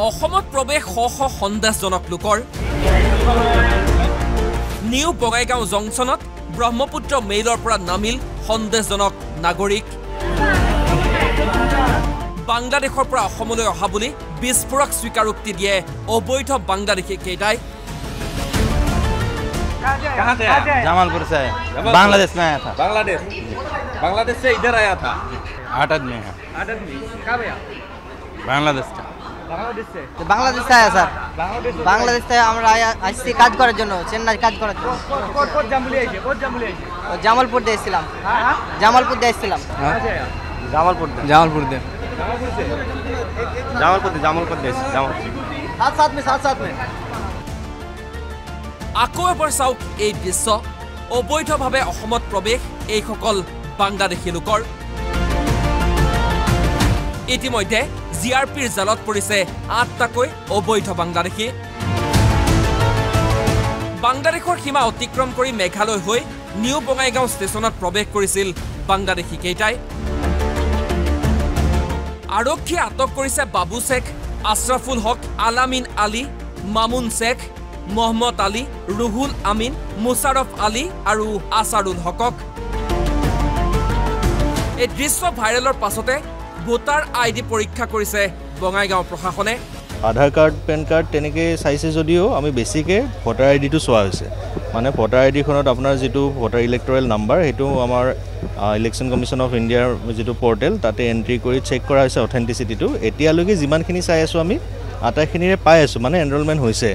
অসমত প্ৰৱেশ শ সন্দেহজনক লোকৰ নিউ বঙাইগাঁও জংচনত ব্ৰহ্মপুত্ৰ মেইলৰ পৰা নামিল সন্দেহজনক নাগৰিক বাংলাদেশৰ পৰা অসমলৈ অহা বুলি বিস্ফোৰক স্বীকাৰোক্তি দিয়ে অবৈধ বাংলাদেশী কেইটাই कहाँ से आया? जमालपुर से है बांग्लादेश में आया था बांग्लादेश से इधर आया था 8 आदमी है 8 आदमी कहाँ गया बांग्लादेश का बांग्लादेश से বাংলাদেশ থেকে স্যার बांग्लादेश বাংলাদেশ থেকে আমরা আসছি কাজ করার জন্য চেন্নাই কাজ করার জন্য कोट जम्बुली आई है कोट जम्बुली आई है জামালপুর দিয়ে এসেছিলাম हाँ জামালপুর দিয়ে এসেছিলাম कहाँ से आया जमालपुर जमालपुर से সাথ সাথ মে আকৌ এবাৰ চাওক এই দৃশ্য অবৈধভাৱে অসমত প্ৰৱেশ এইসকল বাংলাদেশী লোকৰ ইতিমধ্যে জিআৰপিৰ জালত পৰিছে 8টাকৈ অবৈধ বাংলাদেশী বাংলাদেশৰ সীমা অতিক্ৰম কৰি মেঘালয় হৈ নিউ বঙাইগাঁও ষ্টেচনত প্ৰৱেশ কৰিছিল বাংলাদেশী কেইটাই আৰক্ষীয়ে আটক কৰিছে বাবু শেখ আশৰাফুল হক আলামিন আলী মামুন শেখ মোহাম্মদ আলী ৰুহুল আমিন মুছাৰফ আলী আৰু আছাৰুল হকক এই দৃশ্য ভাইৰেলৰ পাছতে ভোটাৰ আইডি পৰীক্ষা কৰিছে বঙাইগাঁও প্ৰশাসনে আধাৰ কাৰ্ড পেন কাৰ্ড তেনেকৈ চাইছে যদিও আমি বেছিকৈ ভোটাৰ আইডিটো চোৱা হৈছে মানে ভোটাৰ আইডিখনত আপোনাৰ যিটো ভোটাৰ ইলেক্টৰেল নাম্বাৰ সেইটো আমাৰ ইলেকশ্যন কমিশ্যন অফ ইণ্ডিয়াৰ যিটো পৰ্টেল তাতে এণ্ট্ৰি কৰি চেক কৰা হৈছে অথেণ্টিচিটিটো এতিয়ালৈকে যিমানখিনি চাই আছোঁ আমি আটাইখিনিৰে পাই আছোঁ মানে এনৰলমেণ্ট হৈছে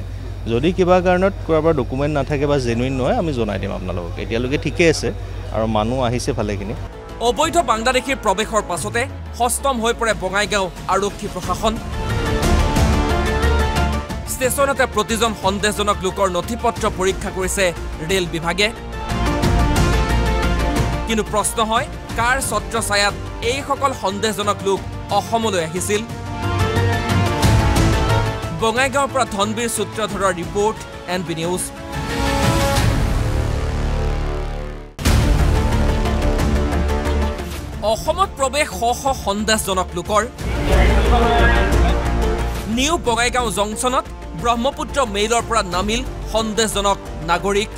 যদি কিবা কাৰণত কোনোবা ডকুমেণ্ট নাথাকে বা জেনুইন নহয় আমি জনাই দিম আপোনালোকক এতিয়ালৈকে ঠিকে আছে আৰু মানুহ আহিছে ভালেখিনি অবৈধ বাংলাদেশীৰ প্ৰৱেশৰ পাছতে হস্তম হৈ পৰে বঙাইগাঁও আৰক্ষী প্ৰশাসন ষ্টেচনতে প্ৰতিজন সন্দেহজনক লোকৰ নথিপত্ৰ পৰীক্ষা কৰিছে ৰেল বিভাগে কিন্তু প্ৰশ্ন হয় কাৰ ছত্ৰছায়াত এইসকল সন্দেহজনক লোক অসমলৈ আহিছিল বঙাইগাঁৱৰ পৰা ধনবীৰ সূত্ৰধৰৰ ৰিপৰ্ট NB নিউজ অসমত প্ৰৱেশ শ সন্দেহজনক লোকৰ নিউ বঙাইগাঁও জংচনত ব্ৰহ্মপুত্ৰ মেইলৰ পৰা নামিল সন্দেহজনক নাগৰিক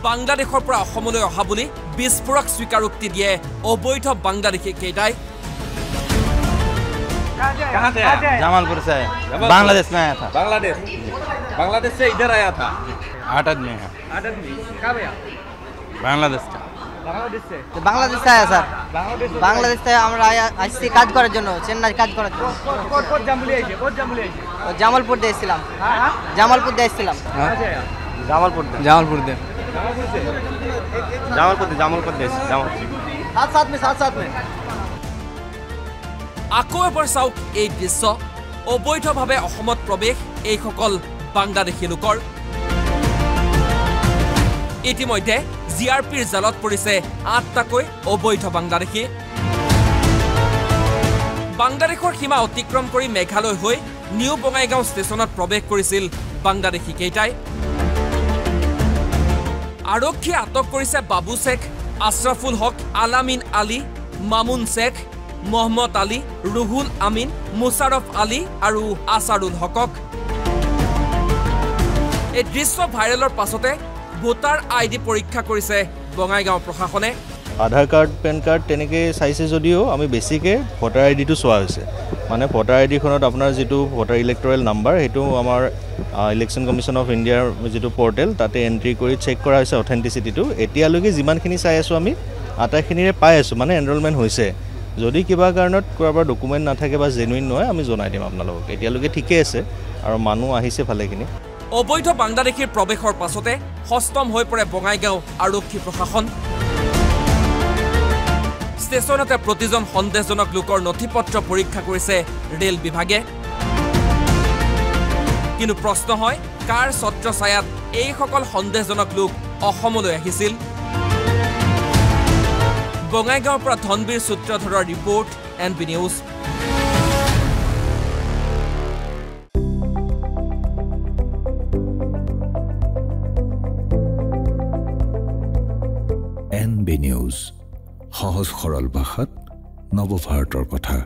বাংলাদেশৰ পৰা অসমলৈ অহা বুলি বিস্ফোৰক স্বীকাৰোক্তি দিয়ে অবৈধ বাংলাদেশী কেইটাই कहाँ से आया? जमालपुर से है बांग्लादेश में आया था बांग्लादेश से इधर आया था 8 आदमी है 8 आदमी कहाँ गया बांग्लादेश का बांग्लादेश से বাংলাদেশ থেকে স্যার बांग्लादेश বাংলাদেশ থেকে আমরা আসছি কাজ করার জন্য চেন্নাই কাজ করার জন্য कोट जम्बुली आई है कोट जम्बुली आई है জামালপুর দিয়ে এসেছিলাম हाँ জামালপুর দিয়ে এসেছিলাম कहाँ से आया जमालपुर সাথ সাথ মে আকৌ এবাৰ চাওক এই দৃশ্য অবৈধভাৱে অসমত প্ৰৱেশ এইসকল বাংলাদেশী লোকৰ ইতিমধ্যে জিআৰপিৰ জালত পৰিছে 8টাকৈ অবৈধ বাংলাদেশী বাংলাদেশৰ সীমা অতিক্ৰম কৰি মেঘালয় হৈ নিউ বঙাইগাঁও ষ্টেচনত প্ৰৱেশ কৰিছিল বাংলাদেশী কেইটাই আৰক্ষীয়ে আটক কৰিছে বাবু শেখ আশৰাফুল হক আলামিন আলী মামুন শেখ মোহাম্মদ আলী ৰুহুল আমিন মুছাৰফ আলী আৰু আছাৰুল হকক এই দৃশ্য ভাইৰেলৰ পাছতে ভোটাৰ আইডি পৰীক্ষা কৰিছে বঙাইগাঁও প্ৰশাসনে আধাৰ কাৰ্ড পেন কাৰ্ড তেনেকৈ চাইছে যদিও আমি বেছিকৈ ভোটাৰ আইডিটো চোৱা হৈছে মানে ভোটাৰ আইডিখনত আপোনাৰ যিটো ভোটাৰ ইলেক্টৰেল নাম্বাৰ সেইটো আমাৰ ইলেকশ্যন কমিশ্যন অফ ইণ্ডিয়াৰ যিটো পৰ্টেল তাতে এণ্ট্ৰি কৰি চেক কৰা হৈছে অথেণ্টিচিটিটো এতিয়ালৈকে যিমানখিনি চাই আছোঁ আমি আটাইখিনিৰে পাই আছোঁ মানে এনৰলমেণ্ট হৈছে যদি কিবা কাৰণত কোনোবা ডকুমেণ্ট নাথাকে বা জেনুইন নহয় আমি জনাই দিম আপোনালোকক এতিয়ালৈকে ঠিকে আছে আৰু মানুহ আহিছে ভালেখিনি অবৈধ বাংলাদেশীৰ প্ৰৱেশৰ পাছতে হস্তম হৈ পৰে বঙাইগাঁও আৰক্ষী প্ৰশাসন ষ্টেচনতে প্ৰতিজন সন্দেহজনক লোকৰ নথিপত্ৰ পৰীক্ষা কৰিছে ৰেল বিভাগে কিন্তু প্ৰশ্ন হয় কাৰ ছত্ৰছায়াত এইসকল সন্দেহজনক লোক অসমলৈ আহিছিল বঙাইগাঁৱৰ পৰা ধনবীৰ সূত্ৰধৰৰ report NB news NB news সহজ সৰল ভাষাত নৱভাৰতৰ কথা।